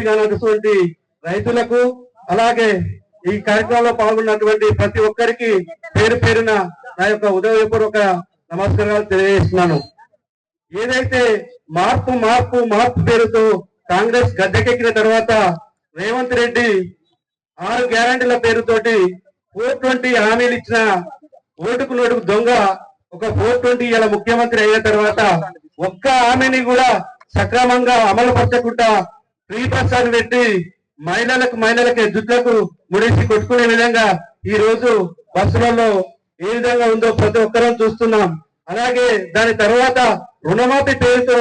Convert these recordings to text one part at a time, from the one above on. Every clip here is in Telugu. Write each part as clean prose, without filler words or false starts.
కానటువంటి రైతులకు అలాగే ఈ కార్యక్రమంలో పాల్గొన్నటువంటి ప్రతి ఒక్కరికి పేరు పేరున నా యొక్క ఉదయపూర్వక నమస్కారాలు తెలియజేస్తున్నాను. ఏదైతే మార్పు మార్పు మార్పు పేరుతో కాంగ్రెస్ గద్దెకెక్కిన తర్వాత రేవంత్ రెడ్డి 6 గ్యారంటీల పేరుతోటి 420 హామీలు ఇచ్చిన ఓటుకు నోటుకు దొంగ ఒక 420 ఇలా ముఖ్యమంత్రి అయిన తర్వాత ఒక్క హామీని కూడా సక్రమంగా అమలు పరచకుండా ఫ్రీ ప్రసాద్ పెట్టి మహిళలకి జుట్లకు ముడిసి కొట్టుకునే విధంగా ఈ రోజు బస్సులలో ఏ విధంగా ఉందో ప్రతి ఒక్కరూ చూస్తున్నాం. అలాగే దాని తర్వాత రుణమాఫీ పేరుతో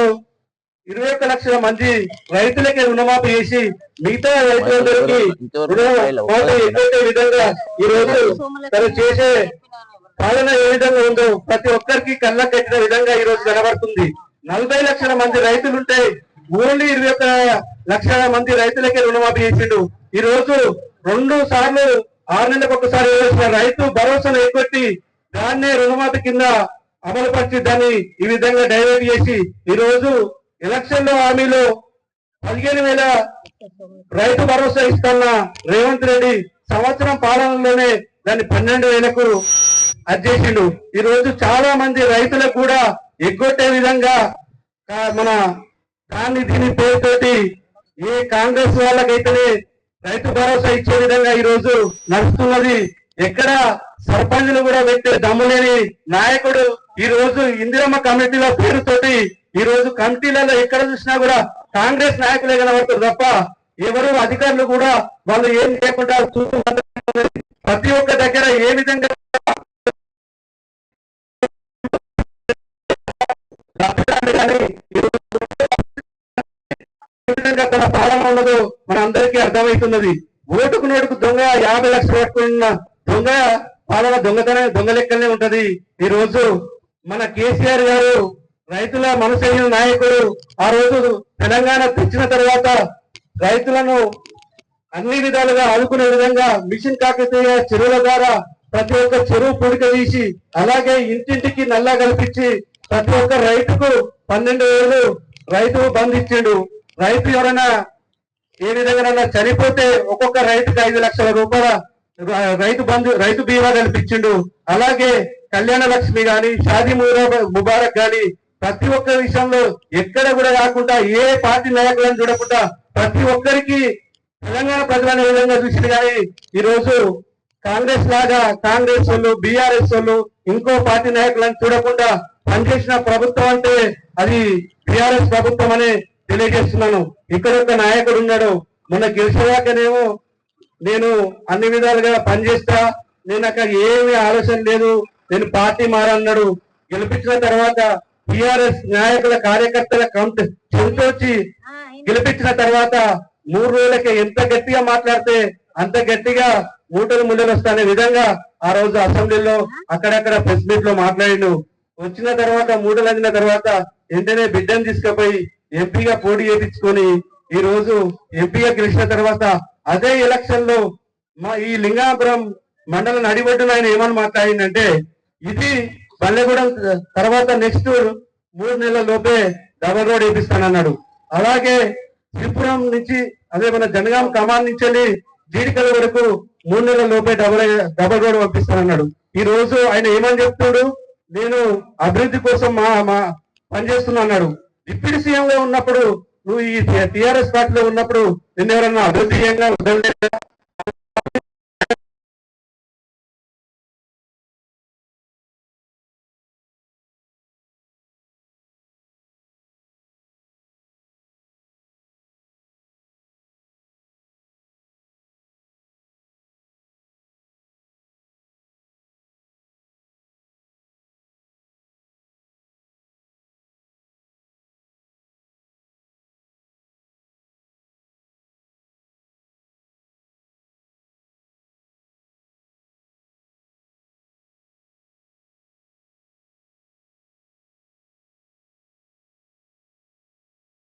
21 లక్షల మంది రైతులకి రుణమాఫీ చేసి మిగతా రైతులందరికీ రుణమాఫీ ఎటువంటి విధంగా ఈ రోజు తను చేసే పాలన ఏ విధంగా ఉందో ప్రతి ఒక్కరికి కళ్ళ కట్టిన విధంగా ఈ రోజు కనబడుతుంది. 40 లక్షల మంది రైతులుంటే ఓన్లీ 21 లక్షల మంది రైతులకే రుణమాఫీ చేసిండు. ఈ రోజు 2 సార్లు 6 నెలలకు ఒకసారి వేసిన రైతు భరోసాను ఎగ్గొట్టి దాన్నే రుణమాఫీ కింద అమలు పరిచి దాన్ని ఈ విధంగా డైవర్ట్ చేసి ఈ రోజు ఎలక్షన్ లో హామీలో 15,000 రైతు భరోసా ఇస్తున్న రేవంత్ రెడ్డి సంవత్సరం పాలనలోనే దాన్ని 12,000కు అధ్యక్షుడు. ఈ రోజు చాలా మంది రైతులకు కూడా ఎగ్గొట్టే విధంగా మన దీని పేరుతోటి ఏ కాంగ్రెస్ వాళ్ళకైతేనే రైతు భరోసా ఇచ్చే విధంగా ఈ రోజు నడుస్తున్నది. ఎక్కడ సర్పంచ్లు కూడా పెట్టే దమ్ములేని నాయకుడు ఈ రోజు ఇందిరమ్మ కమిటీల పేరుతోటి ఈ రోజు కమిటీలలో ఎక్కడ చూసినా కూడా కాంగ్రెస్ నాయకులే కనబడతారు తప్ప ఎవరు అధికారులు కూడా వాళ్ళు ఏం చేయకుండా ప్రతి ఒక్క దగ్గర ఏ విధంగా తన పాలన ఉన్నదో మన అందరికీ అర్థమవుతున్నది. ఓటుకు నోటుకు దొంగ 50 లక్షలు పట్టుకున్న దొంగ పాలన దొంగ లెక్కనే ఉంటది. ఈ రోజు మన కేసీఆర్ గారు రైతుల మనసైన నాయకుడు. ఆ రోజు తెలంగాణ తెచ్చిన తర్వాత రైతులను అన్ని విధాలుగా ఆదుకునే విధంగా మిషన్ కాకతీయ చెరువుల ద్వారా ప్రతి ఒక్క చెరువు పూడిక తీసి అలాగే ఇంటింటికి నల్లా కల్పించి ప్రతి ఒక్క రైతుకు 12,000 రైతు బంధు ఇచ్చిండు. రైతు ఎవరైనా ఏ విధంగా చనిపోతే ఒక్కొక్క రైతుకి 5 లక్షల రూపాయల రైతు బీమా కల్పించిండు. అలాగే కళ్యాణ లక్ష్మి గాని షాదీ ముబారక్ గాని ప్రతి ఒక్క విషయంలో ఎక్కడ కూడా కాకుండా ఏ పార్టీ నాయకులను చూడకుండా ప్రతి ఒక్కరికి తెలంగాణ ప్రజలనే విధంగా చూసింది. కానీ ఈ రోజు కాంగ్రెస్ లాగా కాంగ్రెస్ వాళ్ళు బీఆర్ఎస్ వాళ్ళు ఇంకో పార్టీ నాయకులను చూడకుండా పనిచేసిన ప్రభుత్వం అంటే అది బీఆర్ఎస్ ప్రభుత్వం అని తెలియజేస్తున్నాను. ఇక్కడ ఒక నాయకుడు ఉన్నాడు, మొన్న గెలిచేదాకానేమో నేను అన్ని విధాలుగా పనిచేస్తా, నేను అక్కడ ఏమీ ఆలోచన లేదు, నేను పార్టీ మారన్నాడు. గెలిపించిన తర్వాత టిఆర్ఎస్ నాయకుల కార్యకర్తల చెంతొచ్చి గెలిపించిన తర్వాత 3 రోజులకే ఎంత గట్టిగా మాట్లాడితే అంత గట్టిగా మూటలు వస్తానే విధంగా ఆ రోజు అసెంబ్లీలో అక్కడక్కడ ప్రెస్ మీట్ లో మాట్లాడిండు. వచ్చిన తర్వాత మూటలు అందిన తర్వాత వెంటనే బిడ్డను తీసుకుపోయి ఎంపీగా పోటీ చేయించుకొని ఈ రోజు ఎంపీగా గెలిచిన తర్వాత అదే ఎలక్షన్ లో మా ఈ లింగాపురం మండలం నడిబొడ్డున ఆయన ఏమని మాట్లాడిందంటే ఇది బల్లెగూడెం తర్వాత నెక్స్ట్ 3 నెలల లోపే డబల్ రోడ్ వేపిస్తానన్నాడు. అలాగే త్రిపురం నుంచి అదే మన జనగాం కమాన్ నుంచి వెళ్ళి జీడికల వరకు 3 నెలల లోపే డబల్ రోడ్ పంపిస్తానన్నాడు. ఈ రోజు ఆయన ఏమని చెప్తాడు, నేను అభివృద్ధి కోసం మా పనిచేస్తున్నా అన్నాడు. డిప్యూటీ సీఎం గా ఉన్నప్పుడు నువ్వు ఈ టిఆర్ఎస్ పార్టీలో ఉన్నప్పుడు నిన్న ఎవరన్నా అభివృద్ధి